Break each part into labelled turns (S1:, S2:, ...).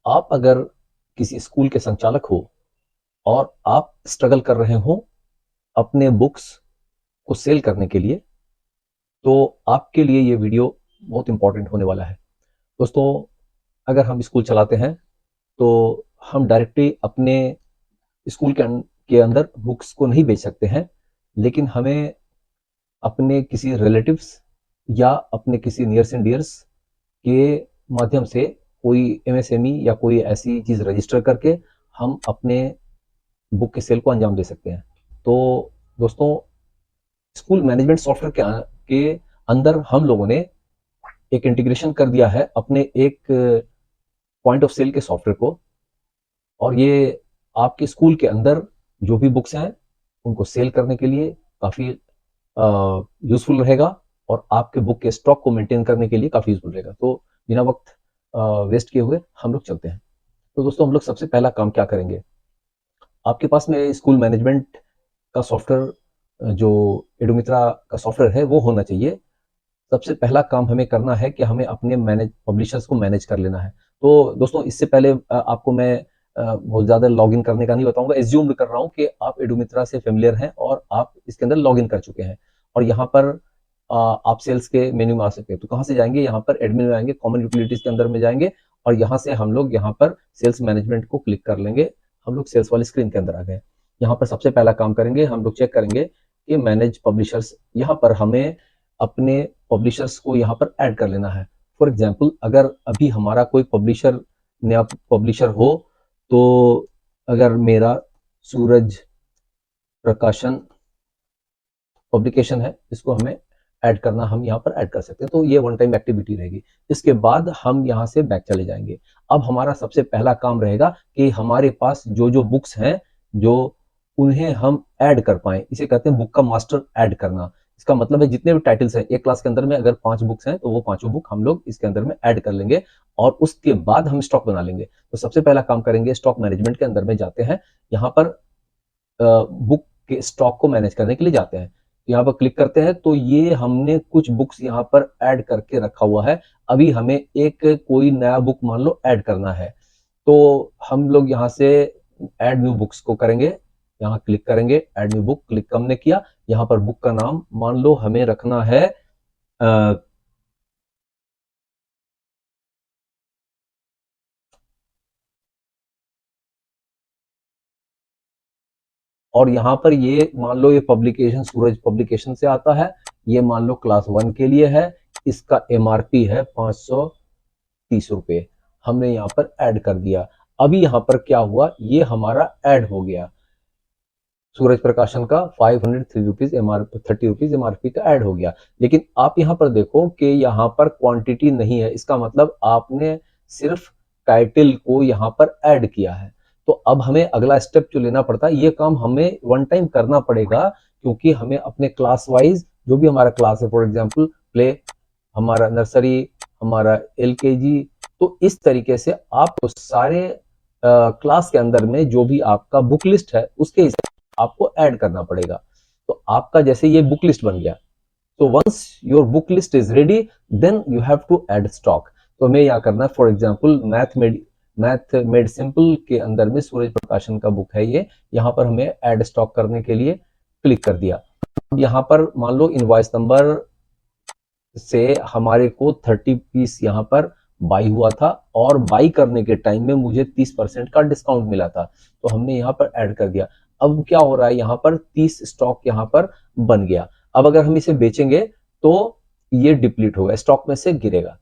S1: आप अगर किसी स्कूल के संचालक हो और आप स्ट्रगल कर रहे हो अपने बुक्स को सेल करने के लिए, तो आपके लिए ये वीडियो बहुत इंपॉर्टेंट होने वाला है। दोस्तों, अगर हम स्कूल चलाते हैं तो हम डायरेक्टली अपने स्कूल के अंदर बुक्स को नहीं बेच सकते हैं, लेकिन हमें अपने किसी रिलेटिव्स या अपने किसी नियर्स एंड डियर्स के माध्यम से कोई एमएसएमई या कोई ऐसी चीज़ रजिस्टर करके हम अपने बुक के सेल को अंजाम दे सकते हैं। तो दोस्तों, स्कूल मैनेजमेंट सॉफ्टवेयर के अंदर हम लोगों ने एक इंटीग्रेशन कर दिया है अपने एक पॉइंट ऑफ सेल के सॉफ्टवेयर को, और ये आपके स्कूल के अंदर जो भी बुक्स हैं उनको सेल करने के लिए काफ़ी यूजफुल रहेगा, और आपके बुक के स्टॉक को मेंटेन करने के लिए काफ़ी यूजफुल रहेगा। तो बिना वक्त वेस्ट किए हुए हम लोग चलते हैं। तो दोस्तों, हम लोग सबसे पहला काम क्या करेंगे, आपके पास में स्कूल मैनेजमेंट का सॉफ्टवेयर जो एडुमित्रा का सॉफ्टवेयर है वो होना चाहिए। सबसे पहला काम हमें करना है कि हमें अपने पब्लिशर्स को मैनेज कर लेना है। तो दोस्तों, इससे पहले आपको मैं बहुत ज़्यादा लॉगिन करने का नहीं बताऊंगा। एज्यूम कर रहा हूँ कि आप एडुमित्रा से फेमिलियर हैं और आप इसके अंदर लॉगिन कर चुके हैं, और यहाँ पर आप सेल्स के मेन्यू में आ सकते हैं। तो कहाँ से जाएंगे, यहाँ पर एडमिन में आएंगे, कॉमन यूटिलिटीज के अंदर में जाएंगे, और यहाँ से हम लोग यहाँ पर सेल्स मैनेजमेंट को क्लिक कर लेंगे। हम लोग सेल्स वाली स्क्रीन के अंदर आ गए। यहाँ पर सबसे पहला काम करेंगे, हम लोग चेक करेंगे कि मैनेज पब्लिशर्स, यहाँ पर हमें अपने पब्लिशर्स को यहाँ पर ऐड कर लेना है। फॉर एग्जाम्पल, अगर अभी हमारा कोई पब्लिशर नया पब्लिशर हो, तो अगर मेरा सूरज प्रकाशन पब्लिकेशन है, इसको हमें ऐड करना, हम यहाँ पर ऐड कर सकते हैं। तो ये वन टाइम एक्टिविटी रहेगी। इसके बाद हम यहाँ से बैक चले जाएंगे। अब हमारा सबसे पहला काम रहेगा कि हमारे पास जो जो बुक्स हैं, जो उन्हें हम ऐड कर पाए, इसे कहते हैं बुक का मास्टर ऐड करना। इसका मतलब है जितने भी टाइटल्स हैं, एक क्लास के अंदर में अगर 5 बुक्स हैं तो वो 5 बुक हम लोग इसके अंदर में ऐड कर लेंगे, और उसके बाद हम स्टॉक बना लेंगे। तो सबसे पहला काम करेंगे, स्टॉक मैनेजमेंट के अंदर में जाते हैं। यहाँ पर बुक के स्टॉक को मैनेज करने के लिए जाते हैं। यहाँ पर क्लिक करते हैं तो ये हमने कुछ बुक्स यहाँ पर ऐड करके रखा हुआ है। अभी हमें एक कोई नया बुक मान लो ऐड करना है, तो हम लोग यहाँ से ऐड न्यू बुक्स को करेंगे। यहाँ क्लिक करेंगे, ऐड न्यू बुक क्लिक हमने किया। यहाँ पर बुक का नाम मान लो हमें रखना है और यहाँ पर ये मान लो ये पब्लिकेशन सूरज पब्लिकेशन से आता है, ये मान लो क्लास 1 के लिए है। इसका एमआरपी है 530 रुपये। हमने यहाँ पर ऐड कर दिया। अभी यहाँ पर क्या हुआ, ये हमारा ऐड हो गया। सूरज प्रकाशन का 503 रुपीज एमआरपी, 30 रुपीज एमआरपी का ऐड हो गया। लेकिन आप यहाँ पर देखो कि यहाँ पर क्वांटिटी नहीं है। इसका मतलब आपने सिर्फ टाइटल को यहाँ पर ऐड किया है। तो अब हमें अगला स्टेप जो लेना पड़ता है, ये काम हमें वन टाइम करना पड़ेगा, क्योंकि हमें अपने क्लास वाइज जो भी हमारा क्लास है, फॉर एग्जाम्पल प्ले, हमारा नर्सरी, हमारा एलकेजी, तो इस तरीके से आप सारे क्लास के अंदर में जो भी आपका बुक लिस्ट है उसके हिसाब से आपको ऐड करना पड़ेगा। तो आपका जैसे ये बुक लिस्ट बन गया, तो once your book list is ready, then you have to add stock. तो हमें यहाँ करना है, for example math made simple के अंदर में सूरज प्रकाशन का बुक है ये। यहाँ पर हमें ऐड स्टॉक करने के लिए क्लिक कर दिया। अब यहाँ पर मान लो इनवॉइस नंबर से हमारे को 30 पीस यहाँ पर बाई हुआ था, और बाई करने के टाइम में मुझे 30% का डिस्काउंट मिला था, तो हमने यहाँ पर ऐड कर दिया। अब क्या हो रहा है, यहाँ पर 30 स्टॉक यहाँ पर बन गया। अब अगर हम इसे बेचेंगे तो ये डिप्लीट होगा, स्टॉक में से गिरेगा।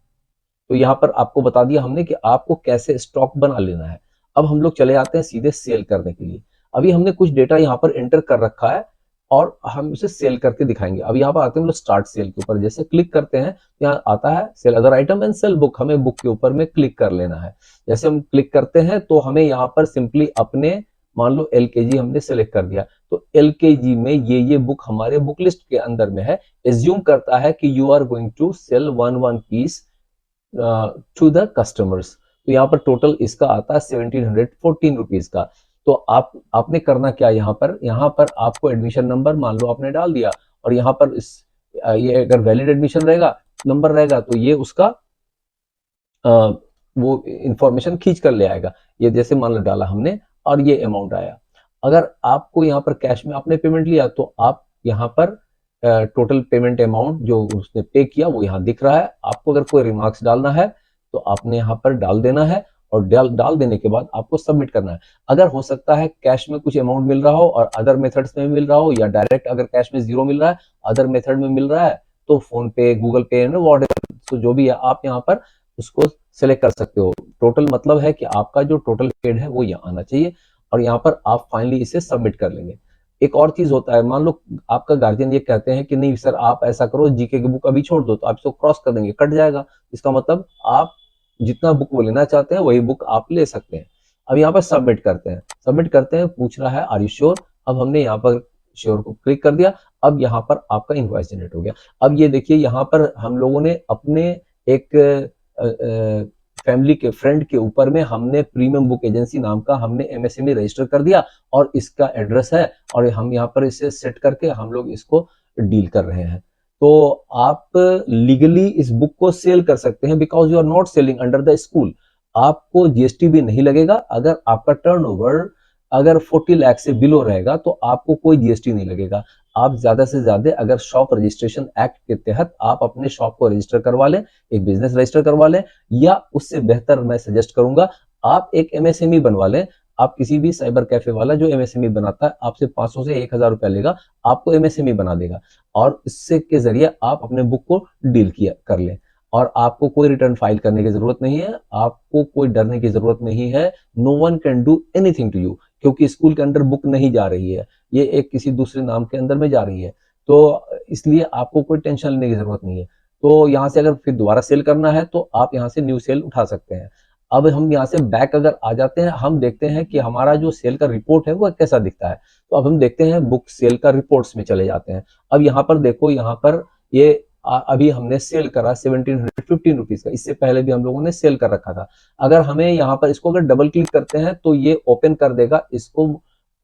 S1: तो यहाँ पर आपको बता दिया हमने कि आपको कैसे स्टॉक बना लेना है। अब हम लोग चले जाते हैं सीधे सेल करने के लिए। अभी हमने कुछ डेटा यहाँ पर एंटर कर रखा है, और हम उसे सेल करके दिखाएंगे। अब यहाँ पर आते हैं हम लोग स्टार्ट सेल के ऊपर, जैसे क्लिक करते हैं यहाँ आता है sell other item and sell book. हमें बुक के ऊपर में क्लिक कर लेना है। जैसे हम क्लिक करते हैं तो हमें यहाँ पर सिंपली अपने मान लो एलकेजी हमने सेलेक्ट कर दिया, तो एलकेजी में ये बुक हमारे बुक लिस्ट के अंदर में है। एज्यूम करता है कि you are going to sell one piece to the customers. तो यहाँ पर टोटल इसका आता है 1714 रुपीज का। तो आपने करना क्या, यहाँ पर आपको एडमिशन नंबर मान लो आपने डाल दिया, और यहाँ पर ये अगर वैलिड एडमिशन रहेगा नंबर रहेगा तो ये उसका वो इंफॉर्मेशन खींच कर ले आएगा। ये जैसे मान लो डाला हमने और ये अमाउंट आया। अगर आपको यहाँ पर कैश में आपने पेमेंट लिया तो आप यहाँ पर टोटल पेमेंट अमाउंट जो उसने पे किया वो यहाँ दिख रहा है। आपको अगर कोई रिमार्क्स डालना है तो आपने यहाँ पर डाल देना है और डाल देने के बाद आपको सबमिट करना है। अगर हो सकता है कैश में कुछ अमाउंट मिल रहा हो और अदर मेथड्स में मिल रहा हो, या डायरेक्ट अगर कैश में 0 मिल रहा है, अदर मेथड में मिल रहा है, तो फोन पे, गूगल पे, व्हाटएवर, तो जो भी है आप यहाँ पर उसको सिलेक्ट कर सकते हो। टोटल मतलब है कि आपका जो टोटल पेड है वो यहाँ आना चाहिए और यहाँ पर आप फाइनली इसे सबमिट कर लेंगे। एक और चीज होता है, मान लो आपका गार्जियन ये कहते हैं कि नहीं सर आप ऐसा करो, जीके की बुक अभी छोड़ दो, तो आप इसको क्रॉस कर देंगे, कट जाएगा। इसका मतलब आप जितना बुक वो लेना चाहते हैं वही बुक आप ले सकते हैं। अब यहाँ पर सबमिट करते हैं, पूछ रहा है आर यू श्योर। अब हमने यहाँ पर श्योर को क्लिक कर दिया। अब यहाँ पर आपका इनवॉइस जनरेट हो गया। अब ये देखिए यहाँ पर हम लोगों ने अपने एक फैमिली के फ्रेंड के ऊपर में हमने प्रीमियम बुक एजेंसी नाम का हमने एमएसएमई रजिस्टर कर दिया और इसका एड्रेस है और हम यहाँ पर इसे सेट करके हम लोग इसको डील कर रहे हैं। तो आप लीगली इस बुक को सेल कर सकते हैं because you are not selling under the school. आपको जीएसटी भी नहीं लगेगा। अगर आपका टर्नओवर अगर 40 लाख से बिलो रहेगा तो आपको कोई जीएसटी नहीं लगेगा। आप ज्यादा से ज्यादा अगर शॉप रजिस्ट्रेशन एक्ट के तहत आप अपने शॉप को रजिस्टर करवा लें, एक बिजनेस रजिस्टर करवा लें, या उससे बेहतर मैं सजेस्ट करूंगा आप एक एमएसएमई बनवा लें। आप किसी भी साइबर कैफे वाला जो एमएसएमई बनाता है आपसे 500 से 1000 रुपया लेगा, आपको एमएसएमई बना देगा और इससे के जरिए आप अपने बुक को डील किया कर लें और आपको कोई रिटर्न फाइल करने की जरूरत नहीं है, आपको कोई डरने की जरूरत नहीं है। No one can do anything to you, क्योंकि स्कूल के अंदर बुक नहीं जा रही है, ये एक किसी दूसरे नाम के अंदर में जा रही है, तो इसलिए आपको कोई टेंशन लेने की जरूरत नहीं है। तो यहाँ से अगर फिर दोबारा सेल करना है तो आप यहाँ से न्यू सेल उठा सकते हैं। अब हम यहाँ से बैक अगर आ जाते हैं, हम देखते हैं कि हमारा जो सेल का रिपोर्ट है वो कैसा दिखता है। तो अब हम देखते हैं बुक सेल का रिपोर्ट्स में चले जाते हैं। अब यहाँ पर देखो, यहाँ पर ये अभी हमने सेल करा 1715 रुपीज का, इससे पहले भी हम लोगों ने सेल कर रखा था। अगर हमें यहाँ पर इसको अगर डबल क्लिक करते हैं तो ये ओपन कर देगा इसको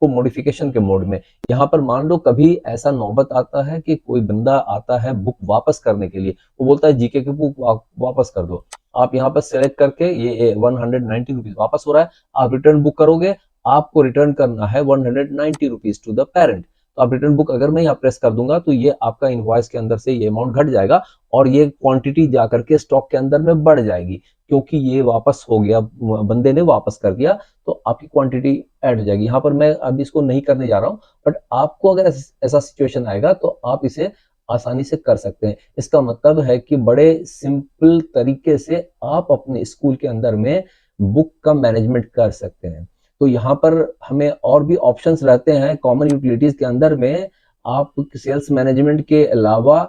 S1: मॉडिफिकेशन के मोड में। यहाँ पर मान लो कभी ऐसा नौबत आता है कि कोई बंदा आता है बुक वापस करने के लिए, वो बोलता है जीके की बुक वापस कर दो। आप यहाँ पर सेलेक्ट करके ये 190 रुपीज वापस हो रहा है, आप रिटर्न बुक करोगे, आपको रिटर्न करना है 190 रुपीज टू द पेरेंट। तो आप रिटर्न बुक अगर मैं यहाँ प्रेस कर दूंगा तो ये आपका इनवॉइस के अंदर से ये अमाउंट घट जाएगा और ये क्वांटिटी जाकर के स्टॉक के अंदर में बढ़ जाएगी, क्योंकि ये वापस हो गया, बंदे ने वापस कर दिया, तो आपकी क्वांटिटी ऐड हो जाएगी। यहाँ पर मैं अभी इसको नहीं करने जा रहा हूँ, बट आपको अगर ऐसा सिचुएशन आएगा तो आप इसे आसानी से कर सकते हैं। इसका मतलब है कि बड़े सिंपल तरीके से आप अपने स्कूल के अंदर में बुक का मैनेजमेंट कर सकते हैं। तो यहाँ पर हमें और भी ऑप्शंस रहते हैं कॉमन यूटिलिटीज के अंदर में। आप सेल्स मैनेजमेंट के अलावा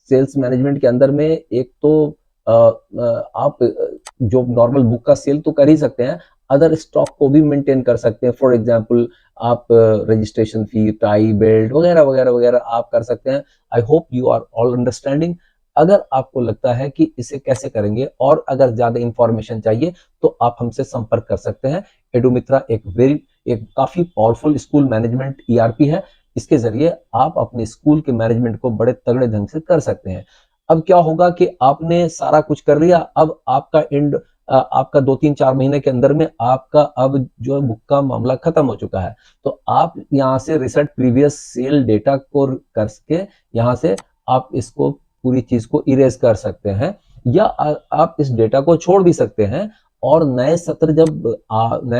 S1: सेल्स मैनेजमेंट के अंदर में एक तो आप जो नॉर्मल बुक का सेल तो कर ही सकते हैं, अदर स्टॉक को भी मेंटेन कर सकते हैं। फॉर एग्जांपल आप रजिस्ट्रेशन फी, टाई, बेल्ट वगैरह वगैरह वगैरह आप कर सकते हैं। I hope you are all understanding. अगर आपको लगता है कि इसे कैसे करेंगे और अगर ज्यादा इंफॉर्मेशन चाहिए तो आप हमसे संपर्क कर सकते हैं। एडुमित्रा एक काफी पावरफुल स्कूल मैनेजमेंट ईआरपी है। इसके जरिए आप अपने स्कूल के मैनेजमेंट को बड़े तगड़े ढंग से कर सकते हैं। अब क्या होगा कि आपने सारा कुछ कर लिया, अब आपका आपका 2-3-4 महीने के अंदर में आपका अब जो बुक का मामला खत्म हो चुका है। तो आप यहाँ से रिसेट प्रीवियस सेल डेटा को करके यहाँ से आप इसको पूरी चीज को इरेज कर सकते हैं, या आप इस डेटा को छोड़ भी सकते हैं और नए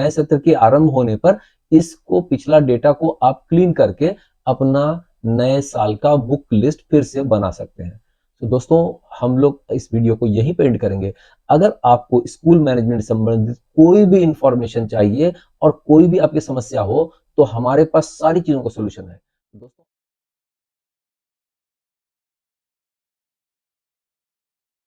S1: सत्र के आरंभ होने पर इसको पिछला डेटा को आप क्लीन करके अपना नए साल का बुक लिस्ट फिर से बना सकते हैं। तो दोस्तों हम लोग इस वीडियो को यहीं पे एंड करेंगे। अगर आपको स्कूल मैनेजमेंट संबंधित कोई भी इंफॉर्मेशन चाहिए और कोई भी आपकी समस्या हो तो हमारे पास सारी चीजों का सोल्यूशन है दोस्तों।